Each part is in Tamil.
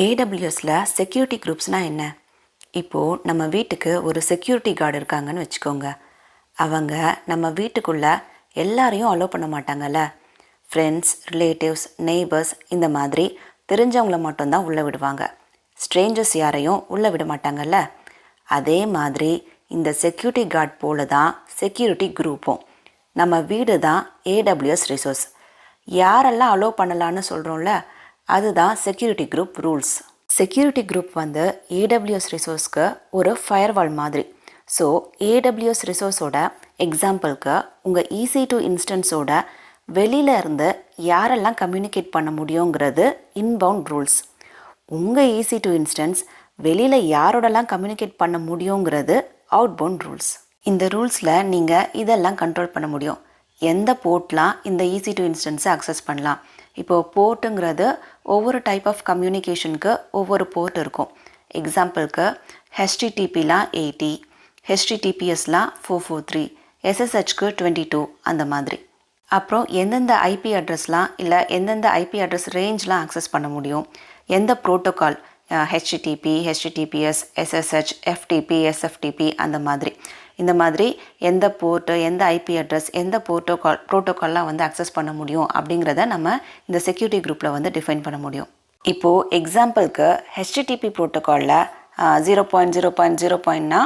AWSல செக்யூரிட்டி குரூப்ஸ்னால் என்ன? இப்போது நம்ம வீட்டுக்கு ஒரு செக்யூரிட்டி கார்டு இருக்காங்கன்னு வச்சுக்கோங்க. அவங்க நம்ம வீட்டுக்குள்ளே எல்லாரையும் அலோவ் பண்ண மாட்டாங்கல்ல. ஃப்ரெண்ட்ஸ், ரிலேட்டிவ்ஸ், நெய்பர்ஸ் இந்த மாதிரி தெரிஞ்சவங்கள மட்டும்தான் உள்ளே விடுவாங்க. ஸ்ட்ரேஞ்சர்ஸ் யாரையும் உள்ளே விட மாட்டாங்கல்ல. அதே மாதிரி இந்த செக்யூரிட்டி கார்டு போல தான் செக்யூரிட்டி குரூப்பும். நம்ம வீடு தான் AWS ரிசோர்ஸ். யாரெல்லாம் அலோவ் பண்ணலான்னு சொல்கிறோம்ல, அதுதான் security group rules. Security group வந்து AWS ரிசோர்ஸ்க்கு ஒரு ஃபயர்வால் மாதிரி. ஸோ AWS ரிசோர்ஸோட எக்ஸாம்பிளுக்கு உங்கள் EC2 இன்ஸ்டன்ஸோட வெளியில இருந்து யாரெல்லாம் கம்யூனிகேட் பண்ண முடியுங்கிறது இன்பவுண்ட் ரூல்ஸ். உங்கள் EC2 இன்ஸ்டன்ஸ் வெளியில் யாரோடலாம் கம்யூனிகேட் பண்ண முடியுங்கிறது அவுட்பவுண்ட் ரூல்ஸ். இந்த ரூல்ஸில் நீங்கள் இதெல்லாம் கண்ட்ரோல் பண்ண முடியும். எந்த போர்ட்லாம் இந்த EC2 இன்ஸ்டன்ஸை அக்சஸ் பண்ணலாம். இப்போது போர்ட்டுங்கிறது ஒவ்வொரு டைப் ஆஃப் கம்யூனிகேஷனுக்கு ஒவ்வொரு போர்ட் இருக்கும். எக்ஸாம்பிளுக்கு HTTPலாம் 80, HTTPSலாம் 443, SSHக்கு 22 அந்த மாதிரி. அப்புறம் எந்தெந்த ஐபி அட்ரஸ்லாம் இல்லை எந்தெந்த ஐபி அட்ரஸ் ரேஞ்ச்லாம் அக்சஸ் பண்ண முடியும், எந்த protocol HTTP, HTTPS, SSH, FTP, SFTP அந்த மாதிரி. இந்த மாதிரி எந்த போர்ட்டு, எந்த ஐபி அட்ரஸ், எந்த ப்ரோட்டோகால்லாம் வந்து அக்சஸ் பண்ண முடியும் அப்படிங்கிறத நம்ம இந்த செக்யூரிட்டி குரூப்பில் வந்து டிஃபைன் பண்ண முடியும். இப்போது எக்ஸாம்பிளுக்கு HTTP ப்ரோட்டோகாலில் 0.0.0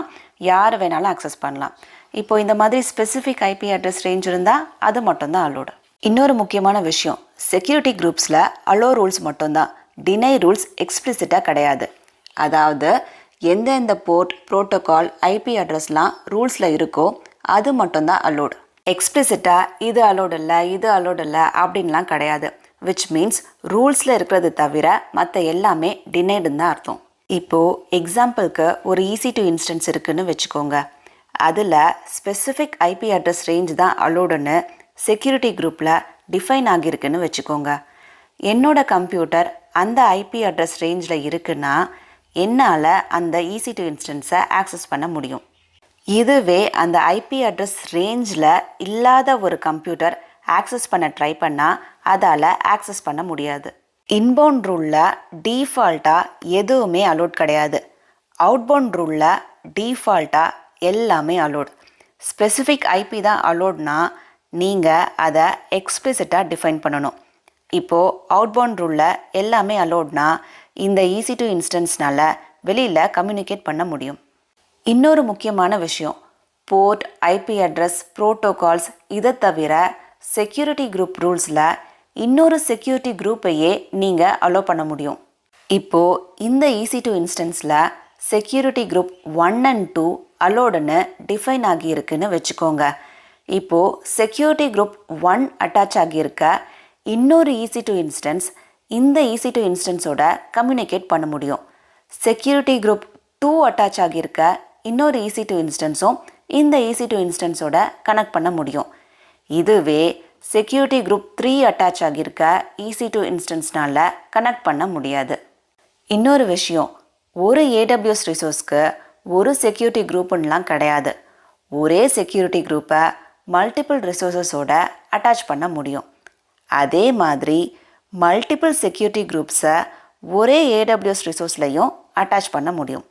யார் வேணாலும் அக்சஸ் பண்ணலாம். இப்போது இந்த மாதிரி ஸ்பெசிஃபிக் ஐபி அட்ரஸ் ரேஞ்ச் இருந்தால் அது மட்டும்தான் அலோடு. இன்னொரு முக்கியமான விஷயம், செக்யூரிட்டி குரூப்ஸில் அலோ ரூல்ஸ் மட்டும்தான், டினை ரூல்ஸ் எக்ஸ்பிளிசிட்டாக கிடையாது. அதாவது எந்தெந்த போர்ட், ப்ரோட்டோகால், ஐபி அட்ரஸ்லாம் ரூல்ஸில் இருக்கோ அது மட்டும்தான் அலோடு. எக்ஸ்பிளிசிட்டாக இது அலோடு இல்லை, இது அலோடு இல்லை அப்படின்லாம் கிடையாது. விச் மீன்ஸ் ரூல்ஸில் இருக்கிறது தவிர மற்ற எல்லாமே டினைடுன்னு தான் அர்த்தம். இப்போது எக்ஸாம்பிளுக்கு ஒரு EC2 இன்ஸ்டன்ஸ் இருக்குதுன்னு வச்சுக்கோங்க. அதில் ஸ்பெசிஃபிக் ஐபி அட்ரஸ் ரேஞ்ச் தான் அலோடுன்னு செக்யூரிட்டி குரூப்பில் டிஃபைன் ஆகியிருக்குன்னு வச்சுக்கோங்க. என்னோட கம்ப்யூட்டர் அந்த ஐபி அட்ரஸ் ரேஞ்சில் இருக்குன்னா என்னால் அந்த EC2 இன்ஸ்டன்ஸை ஆக்சஸ் பண்ண முடியும். இதுவே அந்த ஐபி அட்ரஸ் ரேஞ்சில் இல்லாத ஒரு கம்ப்யூட்டர் ஆக்சஸ் பண்ண ட்ரை பண்ணால் அதால் ஆக்சஸ் பண்ண முடியாது. இன்பவுண்ட் ரூலில் டீஃபால்ட்டாக எதுவுமே அலோட் கிடையாது. அவுட்பவுண்ட் ரூலில் டீஃபால்ட்டாக எல்லாமே அலோட். ஸ்பெசிஃபிக் ஐபி தான் அலோட்னா நீங்கள் அதை எக்ஸ்பிளிசிட்டாக டிஃபைன் பண்ணணும். இப்போது அவுட்பவுண்ட் ரூலில் எல்லாமே அலோட்னா இந்த EC2 இன்ஸ்டன்ஸ்னால் வெளியில் கம்யூனிகேட் பண்ண முடியும். இன்னொரு முக்கியமான விஷயம், போர்ட், ஐபி அட்ரஸ், ப்ரோட்டோகால்ஸ் இதை தவிர செக்யூரிட்டி குரூப் ரூல்ஸில் இன்னொரு செக்யூரிட்டி குரூப்பையே நீங்கள் அலோவ் பண்ண முடியும். இப்போது இந்த EC2 இன்ஸ்டன்ஸில் செக்யூரிட்டி குரூப் 1 and 2 அலோடுன்னு டிஃபைன் ஆகியிருக்குன்னு வச்சுக்கோங்க. இப்போது செக்யூரிட்டி குரூப் 1 அட்டாச் ஆகியிருக்க இன்னொரு EC2 இன்ஸ்டன்ஸ் இந்த EC2 இன்ஸ்டன்ஸோட கம்யூனிகேட் பண்ண முடியும். செக்யூரிட்டி குரூப் 2 அட்டாச் ஆகியிருக்க இன்னொரு EC2 இன்ஸ்டன்ஸும் இந்த EC2 இன்ஸ்டன்ஸோட கனெக்ட் பண்ண முடியும். இதுவே செக்யூரிட்டி குரூப் 3 அட்டாச் ஆகியிருக்க EC2 இன்ஸ்டன்ஸ்னால் கனெக்ட் பண்ண முடியாது. இன்னொரு விஷயம், ஒரு AWS ரிசோர்ஸ்க்கு ஒரு செக்யூரிட்டி குரூப்புன்னெலாம் கிடையாது. ஒரே செக்யூரிட்டி குரூப்பை மல்டிபிள் ரிசோர்ஸஸோட அட்டாச் பண்ண முடியும். அதே மாதிரி மல்டிபிள் செக்யூரிட்டி குரூப்ஸை ஒரே AWS ரிசோர்ஸ்லையும் அட்டாச் பண்ண முடியும்.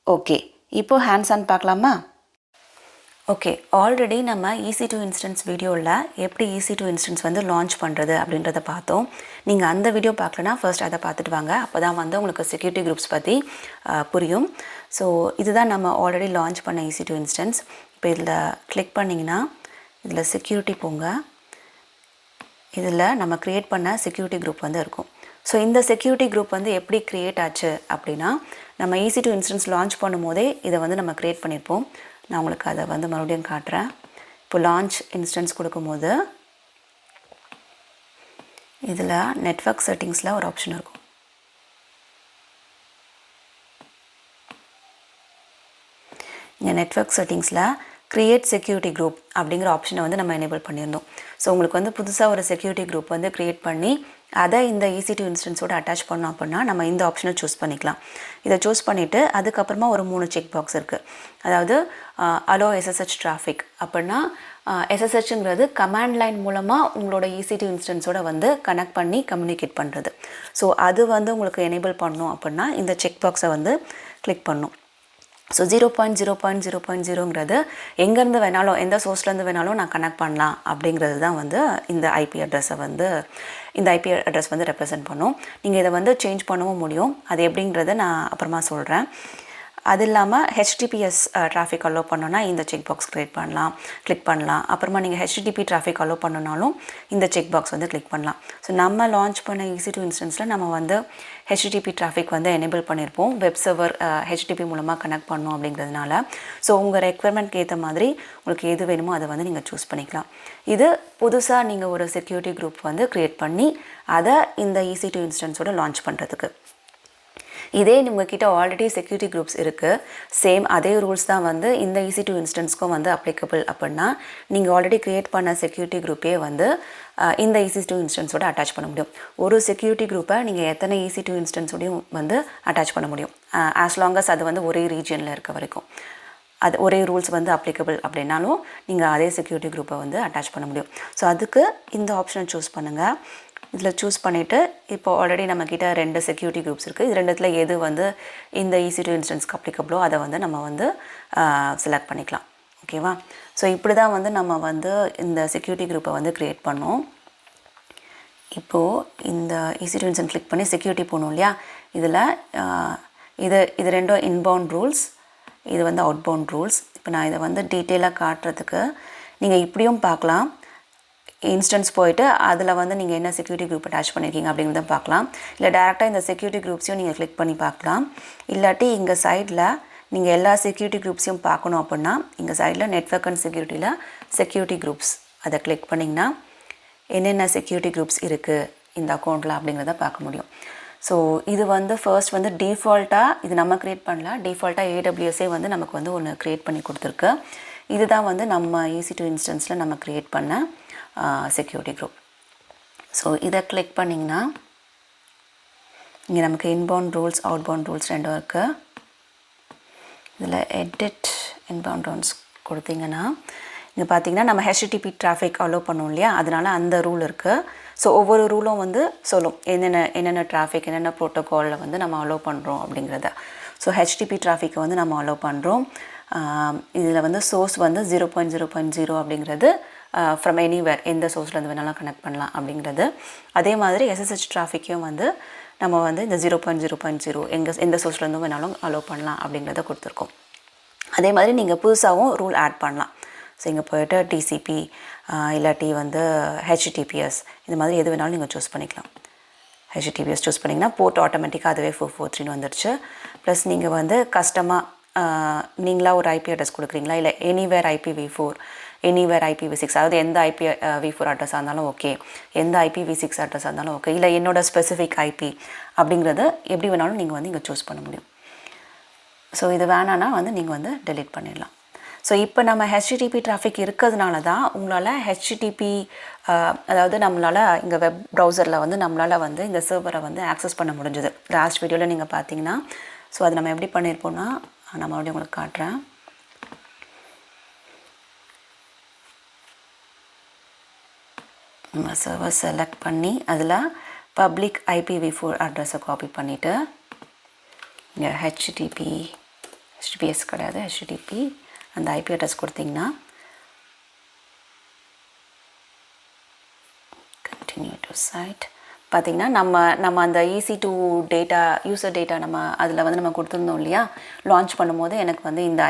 ஓகே, இப்போது ஹேண்ட்ஸ் ஆன் பார்க்கலாமா? ஓகே, ஆல்ரெடி நம்ம EC2 இன்ஸ்டன்ஸ் வீடியோவில் எப்படி EC2 இன்ஸ்டன்ஸ் வந்து லான்ச் பண்ணுறது அப்படின்றத பார்த்தோம். நீங்கள் அந்த வீடியோ பார்க்கலன்னா ஃபர்ஸ்ட் அதை பார்த்துட்டு வாங்க. அப்போ தான் வந்து உங்களுக்கு செக்யூரிட்டி குரூப்ஸ் பற்றி புரியும். ஸோ இதுதான் நம்ம ஆல்ரெடி லான்ச் பண்ண EC2 இன்ஸ்டன்ஸ். இப்போ இதில் கிளிக் பண்ணிங்கன்னா இதில் செக்யூரிட்டி போங்க. இதில் நம்ம க்ரியேட் பண்ண செக்யூரிட்டி குரூப் வந்து இருக்கும். ஸோ இந்த செக்யூரிட்டி குரூப் வந்து எப்படி க்ரியேட் ஆச்சு அப்படின்னா, நம்ம EC2 இன்ஸ்டன்ஸ் லான்ச் பண்ணும் போதே இதை வந்து நம்ம க்ரியேட் பண்ணியிருப்போம். நான் உங்களுக்கு அதை வந்து மறுபடியும் காட்டுறேன். இப்போ லான்ச் இன்ஸ்டன்ஸ் கொடுக்கும்போது இதில் நெட்வொர்க் செட்டிங்ஸில் ஒரு ஆப்ஷன் இருக்கும். இங்கே நெட்வொர்க் செட்டிங்ஸில் கிரியேட் செக்யூரிட்டி குரூப் அப்படிங்கிற ஆப்ஷனை வந்து நம்ம எனேபிள் பண்ணியிருந்தோம். ஸோ உங்களுக்கு வந்து புதுசாக ஒரு செக்யூரிட்டி குரூப் வந்து க்ரியேட் பண்ணி அதை இந்த EC2 இன்ஸ்டன்ஸோடு அட்டாச் பண்ணோம் அப்படின்னா நம்ம இந்த ஆப்ஷனை சூஸ் பண்ணிக்கலாம். இதை சூஸ் பண்ணிவிட்டு அதுக்கப்புறமா ஒரு 3 செக் பாக்ஸ் இருக்குது. அதாவது அலோ SSH டிராஃபிக் அப்படின்னா SSHங்கிறது கமாண்ட் லைன் மூலமாக உங்களோட EC2 இன்ஸ்டன்ஸோட வந்து கனெக்ட் பண்ணி கம்யூனிகேட் பண்ணுறது. ஸோ அது வந்து உங்களுக்கு எனேபிள் பண்ணணும் அப்படின்னா இந்த செக் பாக்ஸை வந்து கிளிக் பண்ணணும். ஸோ 0.0.0.0ங்கிறது எங்கேருந்து வேணாலும் எந்த சோர்ஸ்லேருந்து வேணாலும் நான் கனெக்ட் பண்ணலாம் அப்படிங்கிறது தான் வந்து இந்த ஐபி அட்ரஸை வந்து இந்த ஐபி அட்ரஸ் வந்து ரெப்ரசென்ட் பண்ணும். நீங்கள் இதை வந்து சேஞ்ச் பண்ணவும் முடியும். அது எப்படிங்கிறத நான் அப்புறமா சொல்கிறேன். அது இல்லாமல் HTTPS டிராஃபிக் அலோவ் பண்ணோன்னா இந்த செக் பாக்ஸ் கிளிக் பண்ணலாம். அப்புறமா நீங்கள் HTTP டிராஃபிக் அலோவ் பண்ணனாலும் இந்த செக் பாக்ஸ் வந்து கிளிக் பண்ணலாம். ஸோ நம்ம லான்ச் பண்ண EC2 இன்ஸ்டன்ஸில் நம்ம வந்து HTTP டிராஃபிக் வந்து எனேபிள் பண்ணியிருப்போம். வெப் சர்வர் HTTP மூலமாக கனெக்ட் பண்ணணும் அப்படிங்கிறதுனால. ஸோ உங்கள் ரெக்வயர்மெண்ட்க்கு ஏற்ற மாதிரி உங்களுக்கு எது வேணுமோ அதை வந்து நீங்கள் சூஸ் பண்ணிக்கலாம். இது புதுசாக நீங்கள் ஒரு செக்யூரிட்டி குரூப் வந்து க்ரியேட் பண்ணி அதை இந்த EC2 இன்ஸ்டன்ஸோட லான்ச் பண்ணுறதுக்கு. இதே உங்ககிட்ட ஆல்ரெடி செக்யூரிட்டி குரூப்ஸ் இருக்குது, சேம் அதே ரூல்ஸ் தான் வந்து இந்த EC2 இன்ஸ்டன்ஸ்க்கும் வந்து அப்ளிகபிள் அப்படின்னா நீங்கள் ஆல்ரெடி க்ரியேட் பண்ண செக்யூரிட்டி குரூப்பே வந்து இந்த EC2 இன்ஸ்டன்ஸோட அட்டாச் பண்ண முடியும். ஒரு செக்யூரிட்டி குரூப்பை நீங்கள் எத்தனை EC2 இன்ஸ்டன்ஸோடையும் வந்து அட்டாச் பண்ண முடியும், ஆஸ் லாங் அஸ் அது வந்து ஒரே ரீஜியனில் இருக்க வரைக்கும். அது ஒரே ரூல்ஸ் வந்து அப்ளிகபிள் அப்படின்னாலும் நீங்கள் அதே செக்யூரிட்டி குரூப்பை வந்து அட்டாச் பண்ண முடியும். ஸோ அதுக்கு இந்த ஆப்ஷனை சூஸ் பண்ணுங்கள். இதில் சூஸ் பண்ணிவிட்டு இப்போ ஆல்ரெடி நம்மக்கிட்ட 2 செக்யூரிட்டி குரூப்ஸ் இருக்குது. இது ரெண்டுத்தில் எது வந்து இந்த EC2 இன்ஸ்டன்ஸ்க்கு அப்ளிகபிளோ அதை வந்து நம்ம வந்து செலக்ட் பண்ணிக்கலாம். ஓகேவா? ஸோ இப்படி தான் வந்து நம்ம வந்து இந்த செக்யூரிட்டி குரூப்பை வந்து க்ரியேட் பண்ணோம். இப்போது இந்த EC2 இன்ஸ்டன்ஸ் கிளிக் பண்ணி செக்யூரிட்டி போகணும் இல்லையா? இதில் இது ரெண்டும் இன்பவுண்ட் ரூல்ஸ், இது வந்து அவுட்பவுண்ட் ரூல்ஸ். இப்போ நான் இதை வந்து டீட்டெயிலாக காட்டுறதுக்கு நீங்கள் இப்படியும் பார்க்கலாம். இன்ஸ்டன்ஸ் போயிட்டு அதில் வந்து நீங்கள் என்ன செக்யூரிட்டி குரூப் அட்டாச் பண்ணியிருக்கீங்க அப்படிங்கிறத பார்க்கலாம். இல்லை டேரெக்டாக இந்த செக்யூரிட்டி குரூப்ஸையும் நீங்கள் கிளிக் பண்ணி பார்க்கலாம். இல்லாட்டி இங்கே சைடில் நீங்கள் எல்லா செக்யூரிட்டி குரூப்ஸையும் பார்க்கணும் அப்படின்னா இங்கே சைடில் நெட்வொர்க் அண்ட் செக்யூரிட்டியில் செக்யூரிட்டி குரூப்ஸ் அதை கிளிக் பண்ணிங்கன்னா என்னென்ன செக்யூரிட்டி குரூப்ஸ் இருக்குது இந்த அக்கௌண்ட்டில் அப்படிங்கிறத பார்க்க முடியும். ஸோ இது வந்து ஃபர்ஸ்ட் வந்து டிஃபால்ட்டாக இது நம்ம க்ரியேட் பண்ணல, டிஃபால்ட்டாக AWSே வந்து நமக்கு வந்து ஒன்று க்ரியேட் பண்ணி கொடுத்துருக்கு. இதுதான் வந்து நம்ம EC2 இன்ஸ்டன்ஸில் நம்ம க்ரியேட் பண்ண செக்யூரிட்டி குரூப். ஸோ இதை கிளிக் பண்ணிங்கன்னா இங்கே நமக்கு இன்பவுண்ட் ரூல்ஸ் அவுட்பவுண்ட் ரூல்ஸ் ரெண்டும் இருக்குது. இதில் எடிட் இன்பவுண்ட் ரூல்ஸ் கொடுத்தீங்கன்னா இங்கே பார்த்தீங்கன்னா நம்ம HTTP டிராஃபிக் அலோவ் பண்ணோம் இல்லையா, அதனால் அந்த ரூல் இருக்குது. ஸோ ஒவ்வொரு ரூலும் வந்து சொல்லும் என்னென்ன டிராஃபிக் என்னென்ன ப்ரோட்டோகாலில் வந்து நம்ம அலோவ் பண்ணுறோம் அப்படிங்கிறத. ஸோ HTTP டிராஃபிக்கை வந்து நம்ம அலோவ் பண்ணுறோம். இதில் வந்து சோர்ஸ் வந்து 0.0.0 அப்படிங்கிறது ஃப்ரம் எனிவேர் எந்த சோர்ஸ்லேருந்து வேணாலும் கனெக்ட் பண்ணலாம் அப்படிங்கிறது. அதே மாதிரி SSH டிராஃபிக்கையும் வந்து நம்ம வந்து இந்த 0.0.0 எந்த சோர்ஸ்லேருந்தும் வேணாலும் அலோவ் பண்ணலாம் அப்படிங்கிறத கொடுத்துருக்கோம். அதே மாதிரி நீங்கள் புதுசாகவும் ரூல் ஆட் பண்ணலாம். ஸோ இங்கே போய்ட்டு TCP இல்லாட்டி வந்து HTTPS இந்த மாதிரி எது வேணாலும் நீங்கள் சூஸ் பண்ணிக்கலாம். HTTPS சூஸ் பண்ணிங்கன்னா போர்ட் ஆட்டோமேட்டிக்காக அதுவே 443 வந்துடுச்சு. ப்ளஸ் நீங்கள் வந்து கஸ்டமாக நீங்களாக ஒரு IP அட்ரஸ் கொடுக்குறீங்களா, இல்லை எனிவேர் IPv4 எனிவேர் IPv6 அதாவது எந்த IPv4 அட்ரஸாக இருந்தாலும் ஓகே, எந்த IPv6 அட்ரஸாக இருந்தாலும் ஓகே, இல்லை என்னோட ஸ்பெசிஃபிக் IP அப்படிங்கிறத எப்படி வேணாலும் நீங்கள் வந்து இங்கே சூஸ் பண்ண முடியும். ஸோ இது வேணான்னா வந்து நீங்கள் வந்து டெலீட் பண்ணிடலாம். ஸோ இப்போ நம்ம HTTP டிராஃபிக் இருக்கிறதுனால தான் உங்களால் HTTP அதாவது நம்மளால் இங்கே வெப் ப்ரௌசரில் வந்து நம்மளால் வந்து இந்த சர்வரை வந்து ஆக்சஸ் பண்ண முடிஞ்சது. லாஸ்ட் வீடியோவில் நீங்கள் பார்த்தீங்கன்னா ஸோ அது நம்ம எப்படி பண்ணியிருப்போம்னா நான் மறுபடியும் உங்களுக்கு காட்டுறேன். நம்ம சர்வர் செலக்ட் பண்ணி அதில் பப்ளிக் IPv4 அட்ரஸை காப்பி பண்ணிவிட்டு இங்கே HTTPS கிடையாது HTTP அந்த IP அட்ரஸ் கொடுத்தீங்கன்னா கண்டினியூ டு சைட் பார்த்திங்கன்னா நம்ம அந்த EC2 டேட்டா யூசர் டேட்டா நம்ம அதில் வந்து நம்ம கொடுத்துருந்தோம் இல்லையா, லான்ச் பண்ணும்போது எனக்கு வந்து இந்த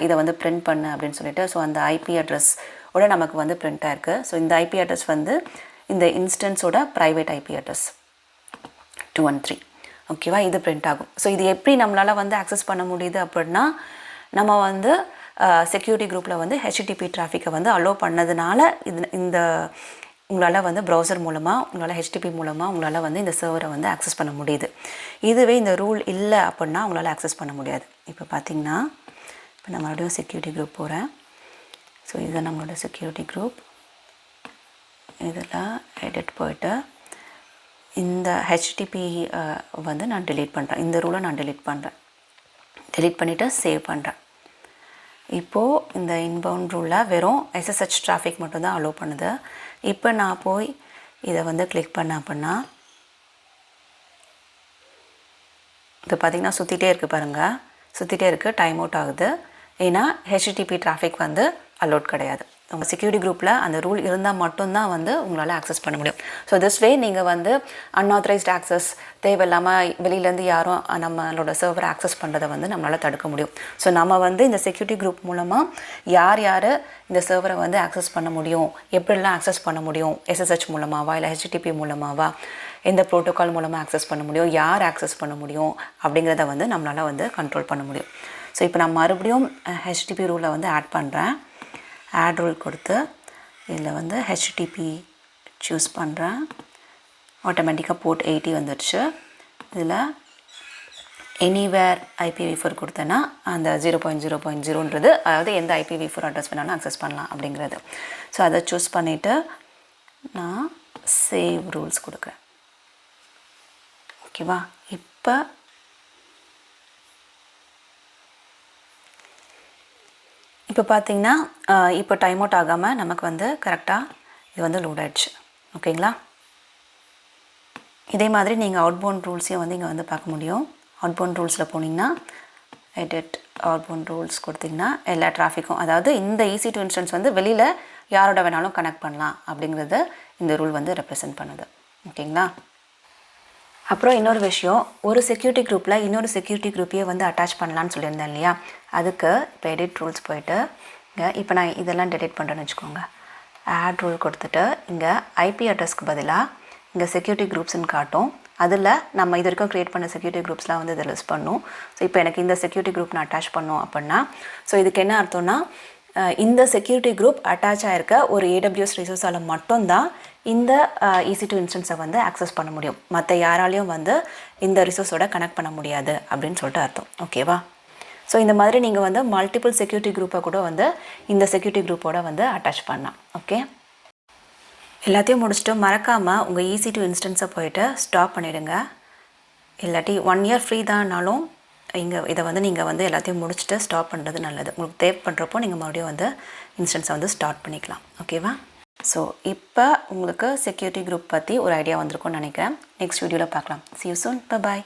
இதை வந்து பிரிண்ட் பண்ணு அப்படின்னு சொல்லிட்டு. ஸோ அந்த IP அட்ரஸோட நமக்கு வந்து பிரிண்ட் ஆயிருக்கு. ஸோ இந்த IP அட்ரஸ் வந்து இந்த இன்ஸ்டன்ஸோட ப்ரைவேட் IP அட்ரஸ் 213. ஓகேவா, இது பிரிண்ட் ஆகும். ஸோ இது எப்படி நம்மளால் வந்து ஆக்சஸ் பண்ண முடியுது அப்படின்னா நம்ம வந்து செக்யூரிட்டி குரூப்பில் வந்து HTTP டிராஃபிக்கை வந்து அலோவ் பண்ணதுனால இந்த உங்களால் வந்து ப்ரௌசர் மூலமாக உங்களால் HTTP மூலமாக உங்களால் வந்து இந்த சர்வரை வந்து ஆக்சஸ் பண்ண முடியுது. இதுவே இந்த ரூல் இல்லை அப்படின்னா உங்களால் ஆக்சஸ் பண்ண முடியாது. இப்போ பார்த்திங்கன்னா இப்போ நான் மறுபடியும் செக்யூரிட்டி குரூப் போகிறேன். ஸோ இதுதான் நம்மளோட செக்யூரிட்டி குரூப். இதில் எடிட் போய்ட்டு இந்த HTTP வந்து நான் டெலீட் பண்ணுறேன். இந்த ரூலை நான் டெலீட் பண்ணிவிட்டு சேவ் பண்ணுறேன். இப்போது இந்த இன்பவுண்ட் ரூலில் வெறும் SSH டிராஃபிக் மட்டும்தான் அலோவ் பண்ணுது. இப்போ நான் போய் இதை வந்து கிளிக் பண்ண அப்படின்னா இது பார்த்திங்கன்னா சுற்றிட்டே இருக்குது பாருங்கள், சுற்றிட்டே இருக்குது, டைம் அவுட் ஆகுது. ஏன்னா HTTP டிராஃபிக் வந்து அலோட் கிடையாது. உங்கள் செக்யூரிட்டி குரூப்பில் அந்த ரூல் இருந்தால் மட்டும்தான் வந்து உங்களால் ஆக்சஸ் பண்ண முடியும். ஸோ திஸ் வே நீங்கள் வந்து அன்ஆத்தரைஸ்ட் ஆக்சஸ் தேவையில்லாமல் வெளியிலேருந்து யாரும் நம்மளோட சர்வரை ஆக்சஸ் பண்ணுறதை வந்து நம்மளால் தடுக்க முடியும். ஸோ நம்ம வந்து இந்த செக்யூரிட்டி குரூப் மூலமாக யார் இந்த சர்வரை வந்து ஆக்சஸ் பண்ண முடியும், எப்படிலாம் ஆக்சஸ் பண்ண முடியும், SSH மூலமாவா இல்லை HTTP மூலமாவா, எந்த ப்ரோட்டோக்கால் மூலமாக ஆக்சஸ் பண்ண முடியும், யார் ஆக்சஸ் பண்ண முடியும் அப்படிங்கிறத வந்து நம்மளால் வந்து கண்ட்ரோல் பண்ண முடியும். ஸோ இப்போ நான் மறுபடியும் HTTP ரூலை வந்து ஆட் பண்ணுறேன். ஆட் ரூல் கொடுத்து இதில் வந்து HTTP சூஸ் பண்ணுறேன். ஆட்டோமேட்டிக்காக போர்ட் 80 வந்துடுச்சு. இதில் எனிவேர் IPv4 கொடுத்தேன்னா அந்த 0.0.0ன்றது அதாவது எந்த IPv4 அட்ரஸ் வேணாலும் ஆக்சஸ் பண்ணலாம் அப்படிங்கிறது. ஸோ அதை சூஸ் பண்ணிவிட்டு நான் சேவ் ரூல்ஸ் கொடுக்குறேன். ஓகேவா? இப்போ பார்த்தீங்கன்னா இப்போ டைம் அவுட் ஆகாமல் நமக்கு வந்து கரெக்டாக இது வந்து லோட் ஆகிடுச்சு. ஓகேங்களா? இதே மாதிரி நீங்கள் அவுட்பவுண்ட் ரூல்ஸையும் வந்து இங்கே வந்து பார்க்க முடியும். அவுட்பவுண்ட் ரூல்ஸில் போனீங்கன்னா எடிட் அவுட்பவுண்ட் ரூல்ஸ் கொடுத்திங்கன்னா எல்லா டிராஃபிக்கும், அதாவது இந்த EC2 இன்ஸ்டன்ஸ் வந்து வெளியில் யாரோட வேணாலும் கனெக்ட் பண்ணலாம் அப்படிங்கிறது இந்த ரூல் வந்து ரெப்ரசன்ட் பண்ணுது. ஓகேங்களா? அப்புறம் இன்னொரு விஷயம், ஒரு செக்யூரிட்டி குரூப்பில் இன்னொரு செக்யூரிட்டி குரூப்பையே வந்து அட்டாச் பண்ணலான்னு சொல்லியிருந்தேன் இல்லையா? அதுக்கு இப்போ எடிட் ரூல்ஸ் போய்ட்டு இங்கே இப்போ நான் இதெல்லாம் டெலிட் பண்ணுறேன்னு வச்சுக்கோங்க. ஆட் ரூல் கொடுத்துட்டு இங்கே IP அட்ரஸ்க்கு பதிலாக இங்கே செக்யூரிட்டி குரூப்ஸ்ன்னு காட்டும். அதில் நம்ம இது வரைக்கும் க்ரியேட் பண்ண செக்யூரிட்டி குரூப்ஸ்லாம் வந்து இதை லிஸ்ட் பண்ணும். ஸோ இப்போ எனக்கு இந்த செக்யூரிட்டி குரூப் நான் அட்டாச் பண்ணோம் அப்படின்னா ஸோ இதுக்கு என்ன அர்த்தம்னா இந்த செக்யூரிட்டி குரூப் அட்டாச் ஆகிருக்க ஒரு AWS ரிசோர்ஸால் மட்டும்தான் இந்த EC2 இன்ஸ்டன்ஸை வந்து ஆக்சஸ் பண்ண முடியும். மற்ற யாராலையும் வந்து இந்த ரிசோர்ஸோட கனெக்ட் பண்ண முடியாது அப்படின்னு சொல்லிட்டு அர்த்தம். ஓகேவா? ஸோ இந்த மாதிரி நீங்கள் வந்து மல்டிபிள் செக்யூரிட்டி குரூப்பை கூட வந்து இந்த செக்யூரிட்டி குரூப்போட வந்து அட்டாச் பண்ணலாம். ஓகே, எல்லாத்தையும் முடிச்சுட்டு மறக்காமல் உங்கள் EC2 இன்ஸ்டன்ஸை போயிட்டு ஸ்டாப் பண்ணிவிடுங்க. இல்லாட்டி 1 year ஃப்ரீ தான்னாலும் இதை வந்து நீங்கள் வந்து எல்லாத்தையும் முடிச்சுட்டு ஸ்டாப் பண்ணுறது நல்லது. உங்களுக்கு தேவைப்படுறப்போ நீங்கள் மறுபடியும் வந்து இன்ஸ்டன்ஸை வந்து ஸ்டார்ட் பண்ணிக்கலாம். ஓகேவா? ஸோ இப்போ உங்களுக்கு செக்யூரிட்டி குரூப் பற்றி ஒரு ஐடியா வந்திருக்கும்னு நினைக்கிறேன். நெக்ஸ்ட் வீடியோவில் பார்க்கலாம். See you soon. Bye bye.